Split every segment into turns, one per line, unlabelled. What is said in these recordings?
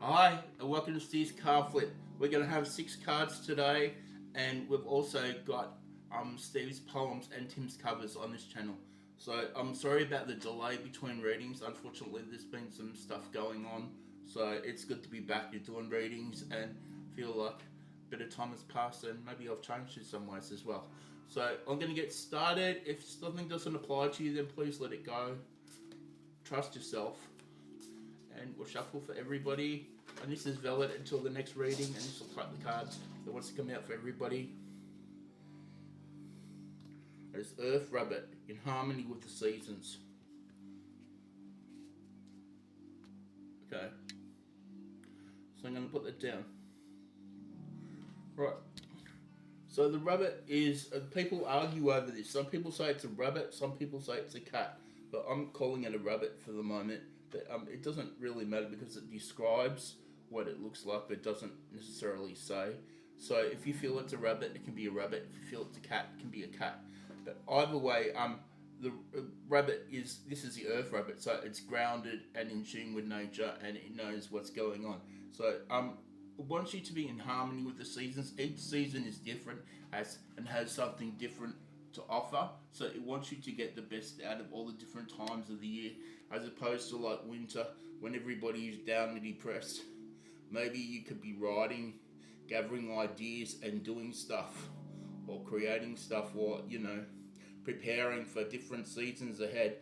Hi, and welcome to Steve's Card Flip. We're going to have 6 cards today, and we've also got Steve's poems and Tim's covers on this channel. So I'm sorry about the delay between readings. Unfortunately, there's been some stuff going on, so it's good to be back to doing readings and feel like a bit of time has passed, and maybe I've changed in some ways as well. So I'm going to get started. If something doesn't apply to you, then please let it go. Trust yourself, and we'll shuffle for everybody. And this is valid until the next reading, and this will cut the cards that wants to come out for everybody. It's Earth Rabbit, in harmony with the seasons. Okay, so I'm going to put that down. Right, so the rabbit is, people argue over this. Some people say it's a rabbit, some people say it's a cat, but I'm calling it a rabbit for the moment. But it doesn't really matter because it describes what it looks like, but it doesn't necessarily say. So if you feel it's a rabbit, it can be a rabbit. If you feel it's a cat, it can be a cat. But either way, the rabbit is, this is the Earth rabbit, so it's grounded and in tune with nature, and it knows what's going on. So it wants you to be in harmony with the seasons. Each season is different, and has something different to offer. So it wants you to get the best out of all the different times of the year, as opposed to like winter when everybody is down and depressed. Maybe you could be writing, gathering ideas, and doing stuff, or creating stuff, or preparing for different seasons ahead.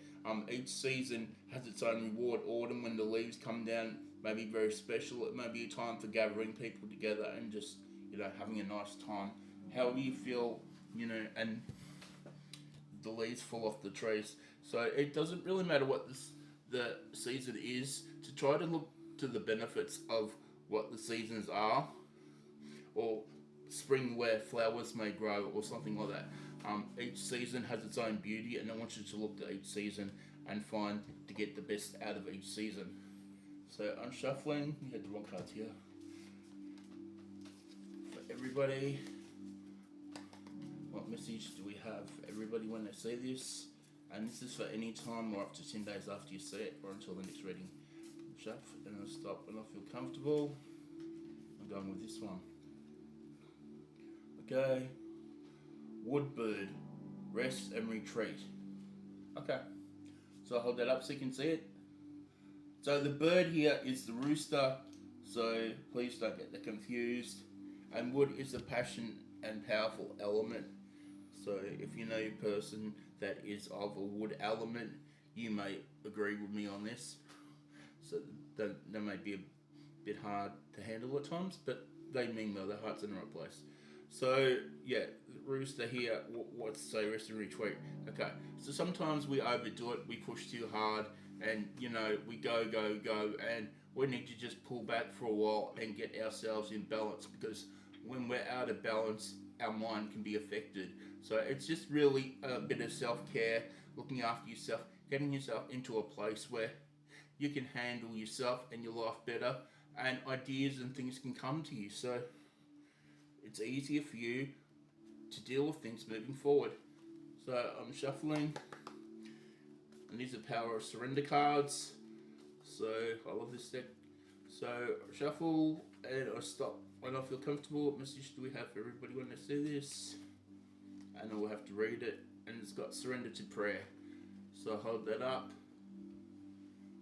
Each season has its own reward. Autumn, when the leaves come down, may be very special. It may be a time for gathering people together and just having a nice time. How do you feel? And the leaves fall off the trees. So it doesn't really matter what the season is, to try to look to the benefits of what the seasons are, or spring where flowers may grow, or something like that. Each season has its own beauty, and I want you to look to each season and find to get the best out of each season. So I'm shuffling. You had the wrong cards here. For everybody, what message do we have for everybody when they see this? And this is for any time or up to 10 days after you see it, or until the next reading. Shuffle, and I'll stop when I feel comfortable. I'm going with this one. Okay. Woodbird, rest and retreat. Okay, so I'll hold that up so you can see it. So the bird here is the rooster, so please don't get that confused. And wood is a passion and powerful element. So if you know a person that is of a wood element, you may agree with me on this. So that may be a bit hard to handle at times, but they mean well, their heart's in the right place. So yeah, rooster here. What's say rest and retreat? Okay, so sometimes we overdo it. We push too hard, and we go, and we need to just pull back for a while and get ourselves in balance, because when we're out of balance, our mind can be affected. So it's just really a bit of self-care, looking after yourself, getting yourself into a place where you can handle yourself and your life better, and ideas and things can come to you. So it's easier for you to deal with things moving forward. So I'm shuffling, and these are Power of Surrender cards. So I love this deck. So shuffle, and I stop when I feel comfortable. What message do we have for everybody when they see this? And I will have to read it, and it's got surrender to prayer. So I hold that up.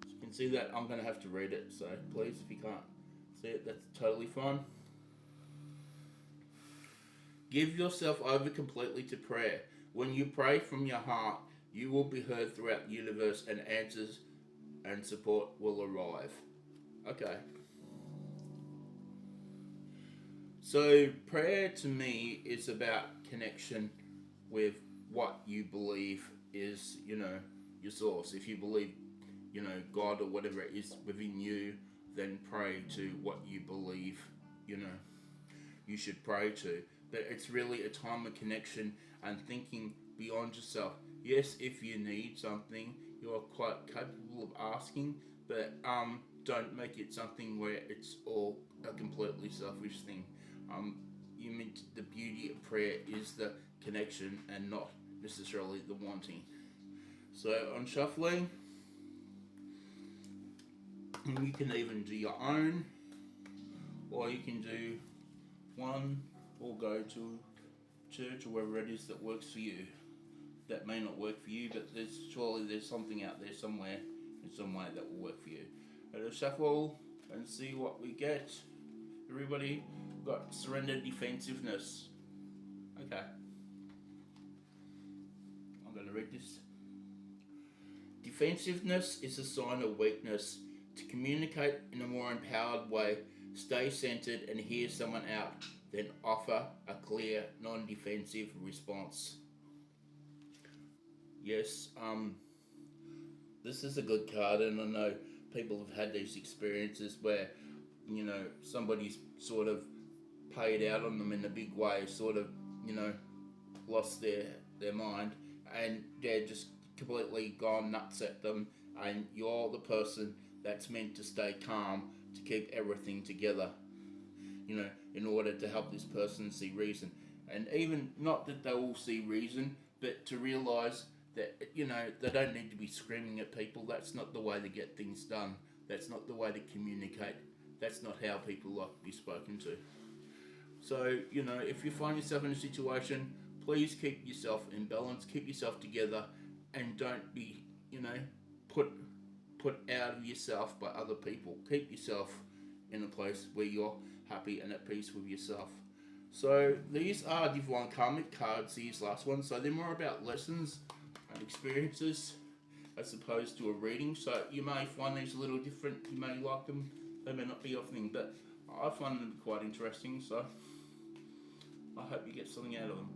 So you can see that I'm going to have to read it. So please, if you can't see it, that's totally fine. Give yourself over completely to prayer. When you pray from your heart, you will be heard throughout the universe, and answers and support will arrive. Okay. So prayer to me is about connection with what you believe is, your source. If you believe, God or whatever it is within you, then pray to what you believe, you should pray to. But it's really a time of connection and thinking beyond yourself. Yes, if you need something, you are quite capable of asking, but don't make it something where it's all a completely selfish thing. You meant the beauty of prayer is the connection and not necessarily the wanting. So on shuffling, you can even do your own. or you can do one, or go to church or wherever it is that works for you. That may not work for you, but surely there's something out there somewhere in some way that will work for you. Let's shuffle and see what we get. Everybody got surrender defensiveness. Okay. I'm going to read this. Defensiveness is a sign of weakness. To communicate in a more empowered way, stay centered and hear someone out, then offer a clear, non-defensive response. Yes, this is a good card, and I know people have had these experiences where, you know, somebody's sort of paid out on them in a big way, sort of, you know, lost their mind, and they're just completely gone nuts at them, and you're the person that's meant to stay calm, to keep everything together, you know, in order to help this person see reason. And even, not that they will see reason, but to realise that, you know, they don't need to be screaming at people. That's not the way to get things done. That's not the way to communicate. That's not how people like to be spoken to. So, you know, if you find yourself in a situation, please keep yourself in balance, keep yourself together, and don't be, you know, put out of yourself by other people. Keep yourself in a place where you're happy and at peace with yourself. So these are Divine Karmic cards, these last ones. So they're more about lessons and experiences as opposed to a reading. So you may find these a little different. You may like them. They may not be your thing, but I find them quite interesting. So I hope you get something out of them.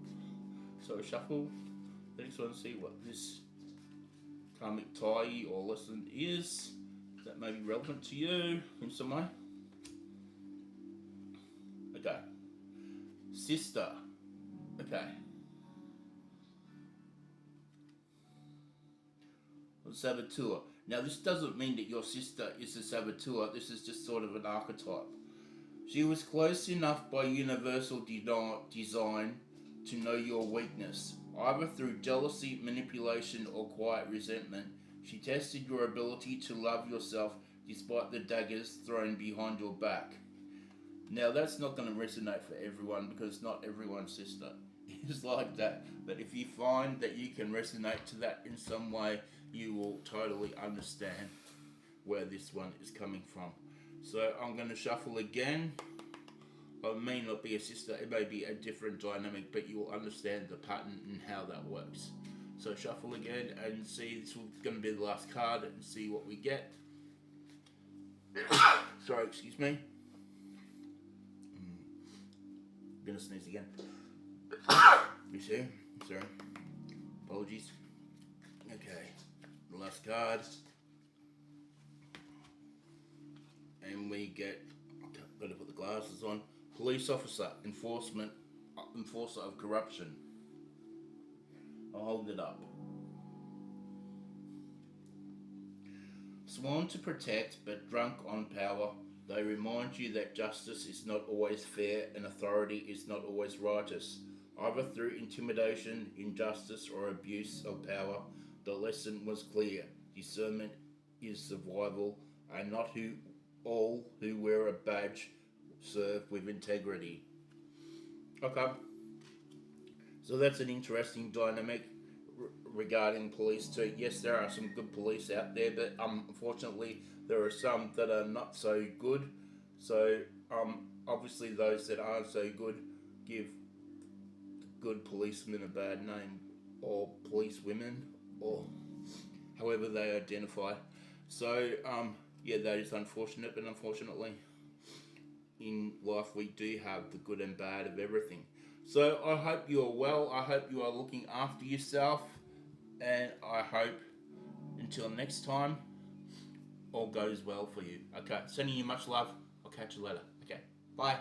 So shuffle. Next one, see what this karmic tie or lesson is that may be relevant to you in some way. Okay. Sister. Okay. Saboteur. Now this doesn't mean that your sister is a saboteur. This is just sort of an archetype. She was close enough by universal design to know your weakness. Either through jealousy, manipulation, or quiet resentment, she tested your ability to love yourself despite the daggers thrown behind your back. Now that's not going to resonate for everyone because not everyone's sister is like that. But if you find that you can resonate to that in some way, you will totally understand where this one is coming from. So I'm going to shuffle again. It may not be a sister, it may be a different dynamic, but you will understand the pattern and how that works. So shuffle again and see, this is going to be the last card, and see what we get. Sorry, excuse me. I'm going to sneeze again. You see? Sorry. Apologies. Okay, the last card. And we get, I've got to put the glasses on. Police officer, enforcer of corruption. I'll hold it up. Sworn to protect, but drunk on power, they remind you that justice is not always fair and authority is not always righteous. Either through intimidation, injustice, or abuse of power, the lesson was clear. Discernment is survival, and not all who wear a badge serve with integrity. Okay. So that's an interesting dynamic regarding police too. Yes, there are some good police out there, but unfortunately there are some that are not so good. So obviously those that aren't so good give good policemen a bad name, or police women, or however they identify. So yeah, that is unfortunate, but unfortunately in life we do have the good and bad of everything. So I hope you are well, I hope you are looking after yourself, and I hope until next time all goes well for you. Okay, sending you much love. I'll catch you later. Okay, bye.